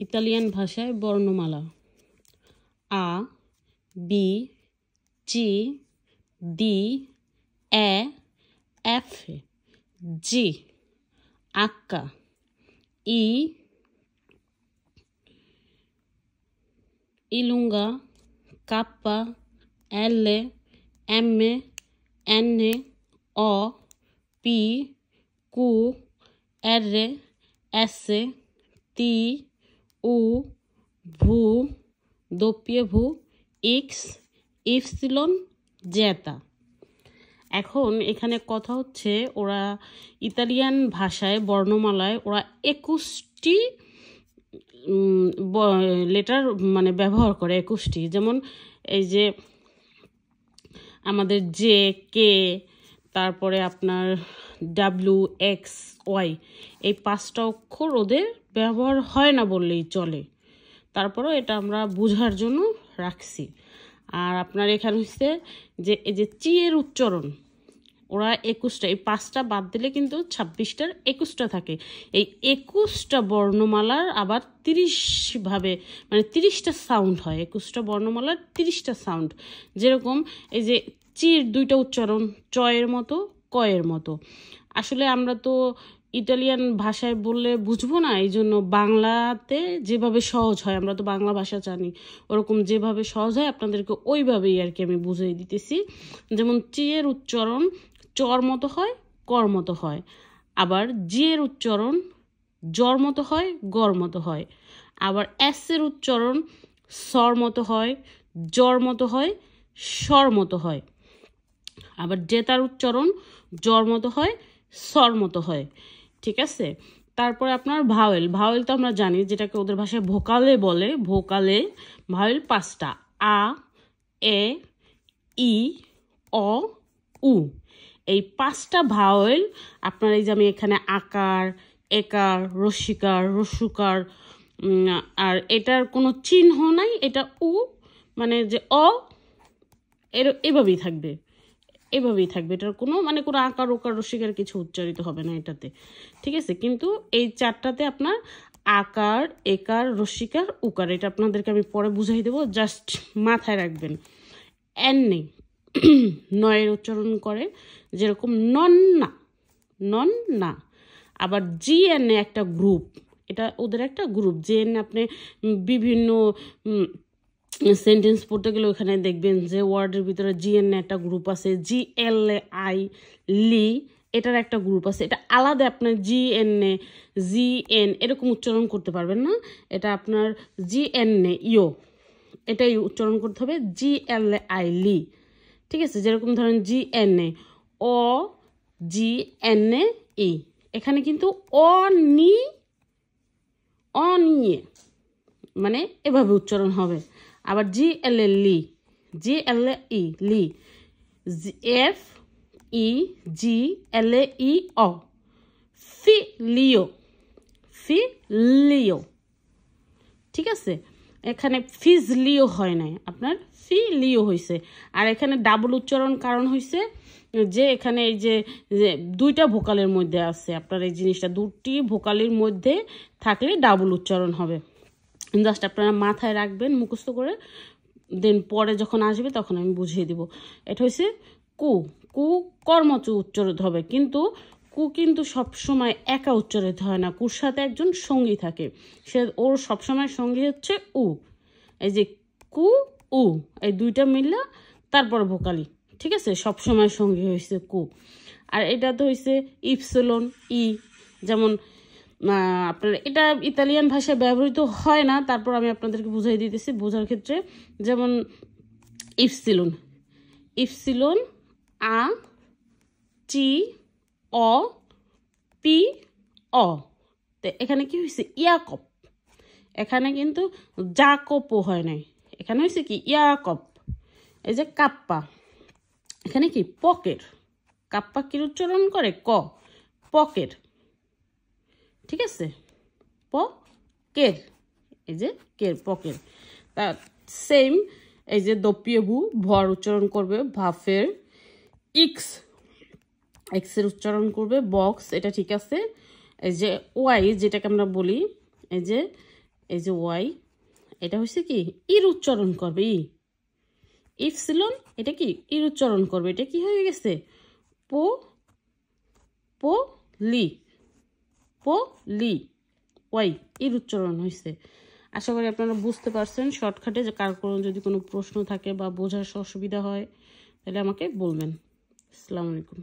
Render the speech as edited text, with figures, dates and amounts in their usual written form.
Italian ভাষায় বর্ণমালা আ বি জি ডি এ এফ জি H I lunga K L M N O P Q R S T U V W X Y জেতা। এখন এখানে কথা হচ্ছে ওরা ইতালিয়ান ভাষায় বর্ণমালায় ওরা 21টি লেটার মানে ব্যবহার করে 21টি। যেমন এই যে আমাদের জে কে, তারপরে আপনার ডাব্লিউ এক্স ওয়াই, এই 5টা অক্ষর ওদের ব্যবহার হয় না বললেই চলে। তারপরেও এটা আমরা বোঝার জন্য রাখছি। আর আপনার এখানে হচ্ছে যে এই যে চি এর উচ্চারণ ওরা 21টা, এই 5টা বাদ দিলে কিন্তু 26টার 21টা থাকে। এই 21টা বর্ণমালার আবার 30 ভাবে মানে 30টা সাউন্ড হয়। 21টা বর্ণমালার 30টা সাউন্ড। যেরকম এই যে চির 2টা উচ্চারণ, চয়ের মতো কয়ের মতো। আসলে আমরা তো ইটালিয়ান ভাষায় বললে বুঝবো না, এই জন্য বাংলাতে যেভাবে সহজ হয়, আমরা তো বাংলা ভাষা জানি, ওরকম যেভাবে সহজ হয় আপনাদেরকে ওইভাবেই আর কি আমি বুঝিয়ে দিতেছি। যেমন চি এর উচ্চারণ চর মতো হয়, কর মতো হয়। আবার জি এর উচ্চারণ জর মতো হয়, গর মতো হয়। আবার এস এর উচ্চারণ সর মতো হয়, জর মতো হয়, স্বর মতো হয়। আবার জেতার উচ্চারণ জর মতো হয়, স্বর মতো হয়। ঠিক আছে। তারপরে আপনার ভাওয়েল, ভাওয়েল তো আমরা জানি যেটাকে ওদের ভাষায় ভোকালে বলে। ভোকালে ভাওয়েল 5টা, আ এ ই অ উ। এই 5টা ভাওয়েল আপনার এই যে আমি এখানে আকার, একার, রস্যিকার, রস্যুকার, আর এটার কোনো চিহ্ন নাই, এটা উ মানে যে অ এভাবেই থাকবে, এভাবেই থাকবে। এটার কোনো মানে কোনো আকার ওকার রস্যিকার কিছু উচ্চারিত হবে না এটাতে। ঠিক আছে। কিন্তু এই 4টাতে আপনার আকার, একার, রস্যিকার, উকার, এটা আপনাদেরকে আমি পরে বুঝাই দেবো, জাস্ট মাথায় রাখবেন। এন নেই নয়ের উচ্চারণ করে যেরকম নন না, নন না। আবার জি এন একটা গ্রুপ, এটা ওদের একটা গ্রুপ। জি এন আপনি বিভিন্ন সেন্টেন্স পড়তে গেলে ওখানে দেখবেন যে ওয়ার্ডের ভিতরে জি এন একটা গ্রুপ আছে। জি এল আই লি এটার একটা গ্রুপ আছে। এটা আলাদা আপনার G N A G N এরকম উচ্চারণ করতে পারবেন না। এটা আপনার জি এন এ ইও এটাই উচ্চারণ করতে হবে, জি এল আই লি। ঠিক আছে। যেরকম ধরেন G N A O G N A ই, এখানে কিন্তু অনিয়ে মানে এভাবে উচ্চারণ হবে। আবার জি এল এ লি, জি এল ই লি, এফ ই জি এল ই অ, ফি লিও, ফি লিও। ঠিক আছে। এখানে ফিজলিও হয় নাই, আপনার ফি লিও হয়েছে। আর এখানে ডাবল উচ্চারণ কারণ হয়েছে যে এখানে এই যে 2টা ভোকালের মধ্যে আছে। আপনার এই জিনিসটা 2টি ভোকালের মধ্যে থাকলে ডাবল উচ্চারণ হবে। জাস্ট আপনারা মাথায় রাখবেন মুখস্থ করে, দেন পরে যখন আসবে তখন আমি বুঝিয়ে দিব। এটা হচ্ছে কু, কু কর্মচ উচ্চারিত হবে, কিন্তু কু কিন্তু সবসময় একা উচ্চারিত হয় না, কুর সাথে একজন সঙ্গী থাকে। সে ওর সবসময় সঙ্গী হচ্ছে উ। এই যে কু উ এই 2টা মিললে তারপর ভোকালি। ঠিক আছে। সবসময় সঙ্গী হয়েছে কু। আর এটা তো হয়েছে ইপসিলন ই। যেমন আপনার এটা ইতালিয়ান ভাষায় ব্যবহৃত হয় না, তারপর আমি আপনাদেরকে বুঝাই দিতেছি বোঝার ক্ষেত্রে। যেমন ইপসিলন, ইপসিলন আ টি অ পি অ। তো এখানে কি হয়েছে ইয়াকপ, এখানে কিন্তু জাকপও হয় নাই, এখানে হয়েছে কি ইয়াকপ। এই যে কাপ্পা, এখানে কি পকের, কাপ্পা কি উচ্চারণ করে ক, পকের। ঠিক আছে। পকের, এই যে কের, পকের। তা সেম এই যে দপিয়ে ভু ভর উচ্চারণ করবে ভাফের, ইক্স এক্সের উচ্চারণ করবে বক্স, এটা ঠিক আছে। এই যে ওয়াই যেটাকে আমরা বলি এই যে এই যে ওয়াই, এটা হচ্ছে কি ইর উচ্চারণ করবে, ইপসিলন এটা কি ইর উচ্চারণ করবে, এটা কি হয়ে গেছে পো পো লি, পো লি, ওয়াই ইর উচ্চারণ হয়েছে। আশা করি আপনারা বুঝতে পারছেন শর্টকাটে। যে কার কোনো যদি কোনো প্রশ্ন থাকে বা বোঝার অসুবিধা হয় তাহলে আমাকে বলবেন। আসসালামু আলাইকুম।